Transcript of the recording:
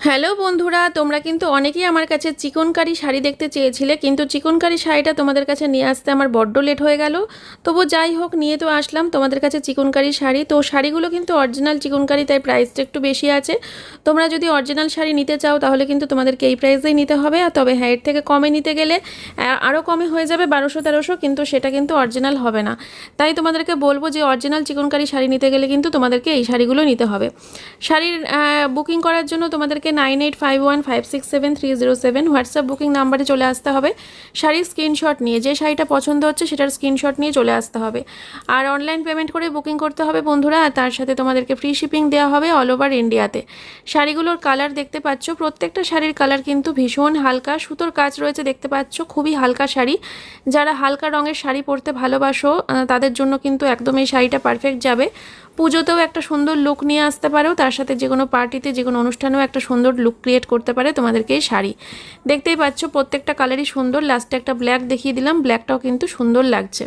Hello বন্ধুরা, তোমরা কিন্তু অনেকেই আমার কাছে চিকনকারি শাড়ি দেখতে চেয়েছিলে, কিন্তু চিকনকারি শাড়িটা তোমাদের কাছে নিয়ে আসতে আমার বড্ড লেট হয়ে গেল। তবু যাই হোক, নিয়ে তো আসলাম তোমাদের কাছে চিকনকারি শাড়ি। তো শাড়িগুলো কিন্তু অরিজিনাল চিকনকারি, তাই প্রাইসটা একটু বেশি আছে। তোমরা যদি অরিজিনাল শাড়ি নিতে চাও তাহলে কিন্তু তোমাদেরকে এই প্রাইসেই নিতে হবে। আর তবে হ্যাঁ, এর থেকে কমে নিতে গেলে আরও কমে হয়ে যাবে 1200-1300, কিন্তু সেটা কিন্তু অরিজিনাল হবে না। তাই তোমাদেরকে বলবো যে অরিজিনাল চিকনকারি শাড়ি নিতে গেলে কিন্তু তোমাদেরকে এই শাড়িগুলো নিতে হবে। শাড়ির বুকিং করার জন্য তোমাদেরকে 9851567307 হোয়াটসঅ্যাপ বুকিং নাম্বারে চলে আসতে হবে। শাড়ির স্ক্রিনশট নিয়ে, যে শাড়িটা পছন্দ হচ্ছে সেটার স্ক্রিনশট নিয়ে চলে আসতে হবে। আর অনলাইন পেমেন্ট করে বুকিং করতে হবে বন্ধুরা। আর তার সাথে তোমাদেরকে ফ্রি শিপিং দেওয়া হবে অল ওভার ইন্ডিয়াতে। শাড়িগুলোর কালার দেখতে পাচ্ছ, প্রত্যেকটা শাড়ির কালার কিন্তু ভীষণ হালকা, সুতোর কাজ রয়েছে দেখতে পাচ্ছ, খুবই হালকা শাড়ি। যারা হালকা রঙের শাড়ি পরতে ভালোবাসো তাদের জন্য কিন্তু একদম এই শাড়িটা পারফেক্ট যাবে। পুজোতেও একটা সুন্দর লুক নিয়ে আসতে পারো, তার সাথে যে কোনো পার্টিতে, যে কোনো অনুষ্ঠানেও একটা সুন্দর লুক ক্রিয়েট করতে পারে তোমাদেরকে এই শাড়ি। দেখতেই পাচ্ছ প্রত্যেকটা কালারই সুন্দর। লাস্টে একটা ব্ল্যাক দেখিয়ে দিলাম, ব্ল্যাকটাও কিন্তু সুন্দর লাগছে।